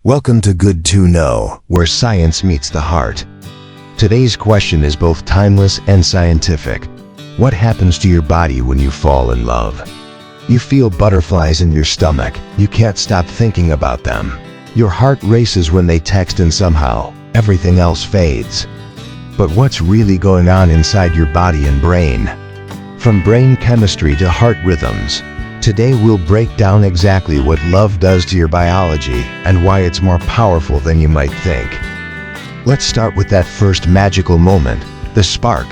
Welcome to Good to Know, where science meets the heart. Today's question is both timeless and scientific. What happens to your body when you fall in love? You feel butterflies in your stomach. You can't stop thinking about them. Your heart races when they text, and somehow, everything else fades. But what's really going on inside your body and brain? From brain chemistry to heart rhythms, today we'll break down exactly what love does to your biology and why it's more powerful than you might think. Let's start with that first magical moment, the spark.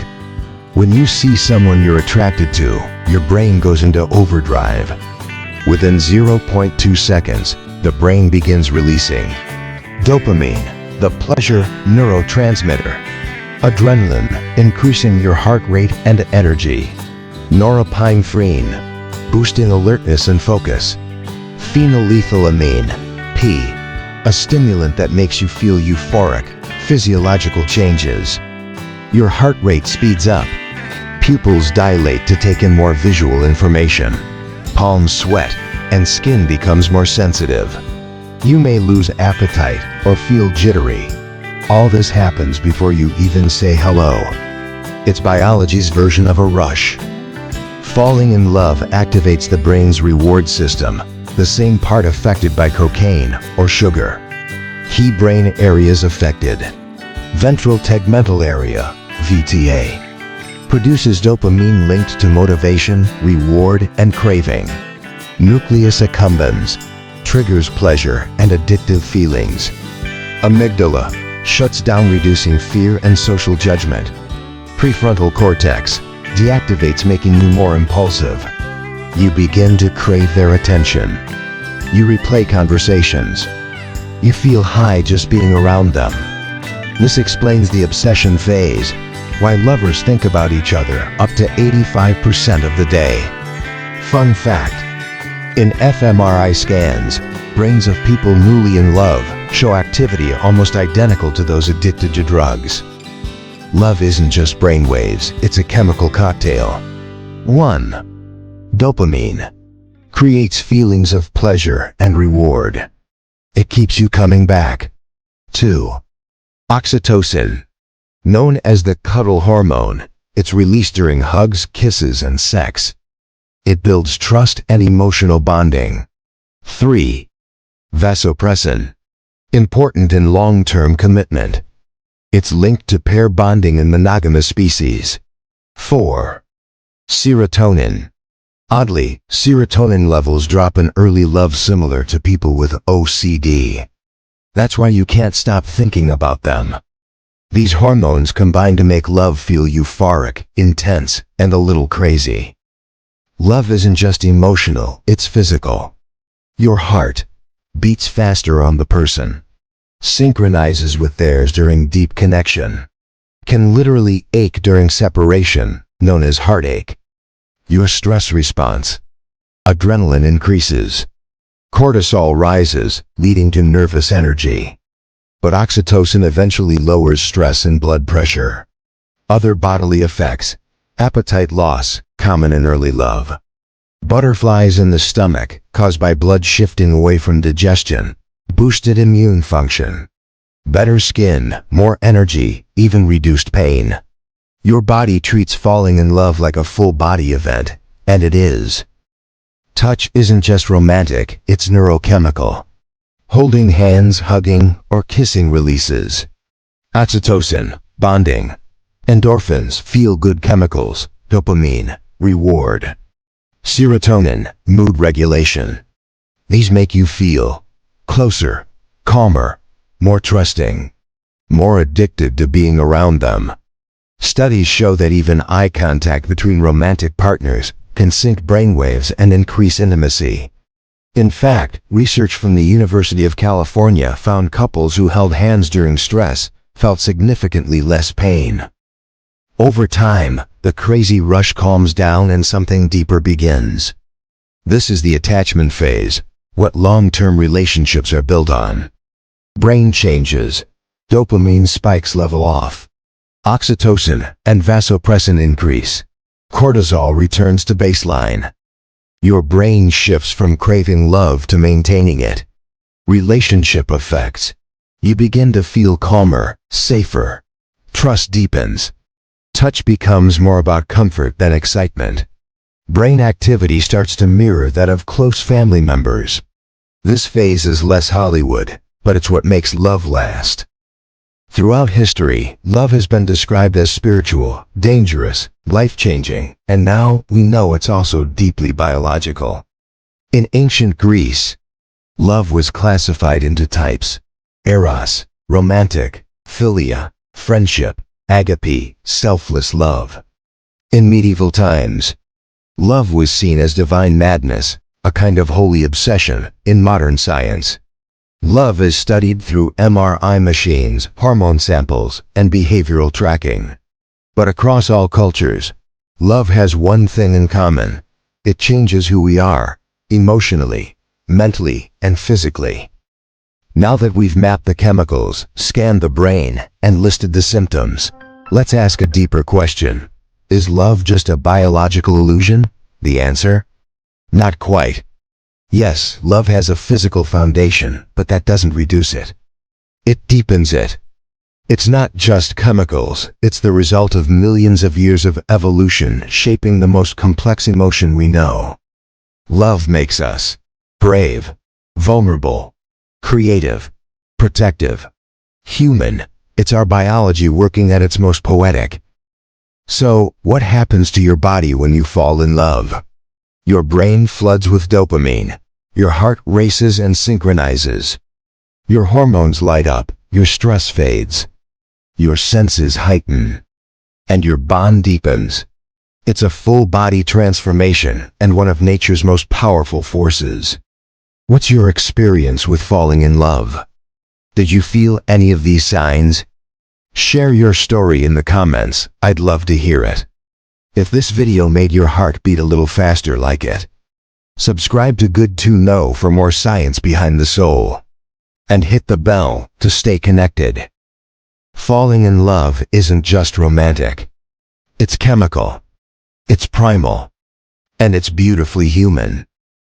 When you see someone you're attracted to, your brain goes into overdrive. Within 0.2 seconds, the brain begins releasing dopamine, the pleasure neurotransmitter; adrenaline, increasing your heart rate and energy; norepinephrine, boosting alertness and focus; phenylethylamine, P, a stimulant that makes you feel euphoric; physiological changes. Your heart rate speeds up. Pupils dilate to take in more visual information. Palms sweat, and skin becomes more sensitive. You may lose appetite or feel jittery. All this happens before you even say hello. It's biology's version of a rush. Falling in love activates the brain's reward system, the same part affected by cocaine or sugar. Key brain areas affected: ventral tegmental area, VTA, produces dopamine linked to motivation, reward, and craving. Nucleus accumbens, triggers pleasure and addictive feelings. Amygdala, shuts down, reducing fear and social judgment. Prefrontal cortex, deactivates, making you more impulsive. You begin to crave their attention. You replay conversations. You feel high just being around them. This explains the obsession phase, why lovers think about each other up to 85% of the day. Fun fact: in fMRI scans, brains of people newly in love show activity almost identical to those addicted to drugs. Love isn't just brainwaves, it's a chemical cocktail. 1. Dopamine creates feelings of pleasure and reward. It keeps you coming back. 2. Oxytocin, known as the cuddle hormone, it's released during hugs, kisses, and sex. It builds trust and emotional bonding. 3. Vasopressin, important in long-term commitment. It's linked to pair bonding in monogamous species. 4. Serotonin. Oddly, serotonin levels drop in early love, similar to people with OCD. That's why you can't stop thinking about them. These hormones combine to make love feel euphoric, intense, and a little crazy. Love isn't just emotional, it's physical. Your heart beats faster on the person, synchronizes with theirs during deep connection, can literally ache during separation, known as heartache. Your stress response: adrenaline increases. Cortisol rises, leading to nervous energy. But oxytocin eventually lowers stress and blood pressure. Other bodily effects: appetite loss, common in early love; butterflies in the stomach, caused by blood shifting away from digestion; boosted immune function; better skin, more energy, even reduced pain. Your body treats falling in love like a full-body event, and it is. Touch isn't just romantic, it's neurochemical. Holding hands, hugging, or kissing releases oxytocin, bonding; endorphins, feel-good chemicals; dopamine, reward; serotonin, mood regulation. These make you feel closer, calmer, more trusting, more addicted to being around them. Studies show that even eye contact between romantic partners can sync brainwaves and increase intimacy. In fact, research from the University of California found couples who held hands during stress felt significantly less pain. Over time, the crazy rush calms down and something deeper begins. This is the attachment phase, what long-term relationships are built on. Brain changes. Dopamine spikes level off. Oxytocin and vasopressin increase. Cortisol returns to baseline. Your brain shifts from craving love to maintaining it. Relationship effects. You begin to feel calmer, safer. Trust deepens. Touch becomes more about comfort than excitement. Brain activity starts to mirror that of close family members. This phase is less Hollywood, but it's what makes love last. Throughout history, love has been described as spiritual, dangerous, life-changing, and now we know it's also deeply biological. In ancient Greece, love was classified into types: eros, romantic; philia, friendship; agape, selfless love. In medieval times, love was seen as divine madness, a kind of holy obsession. In modern science, love is studied through MRI machines, hormone samples, and behavioral tracking. But across all cultures, love has one thing in common: it changes who we are, emotionally, mentally, and physically. Now that we've mapped the chemicals, scanned the brain, and listed the symptoms, let's ask a deeper question. Is love just a biological illusion? The answer? Not quite. Yes, love has a physical foundation, but that doesn't reduce it. It deepens it. It's not just chemicals, it's the result of millions of years of evolution shaping the most complex emotion we know. Love makes us brave, vulnerable, creative, protective, human. It's our biology working at its most poetic. So, what happens to your body when you fall in love? Your brain floods with dopamine. Your heart races and synchronizes. Your hormones light up. Your stress fades. Your senses heighten. And your bond deepens. It's a full-body transformation and one of nature's most powerful forces. What's your experience with falling in love? Did you feel any of these signs? Share your story in the comments. I'd love to hear it. If this video made your heart beat a little faster like it, subscribe to Good to Know for more science behind the soul. And hit the bell to stay connected. Falling in love isn't just romantic. It's chemical. It's primal. And it's beautifully human.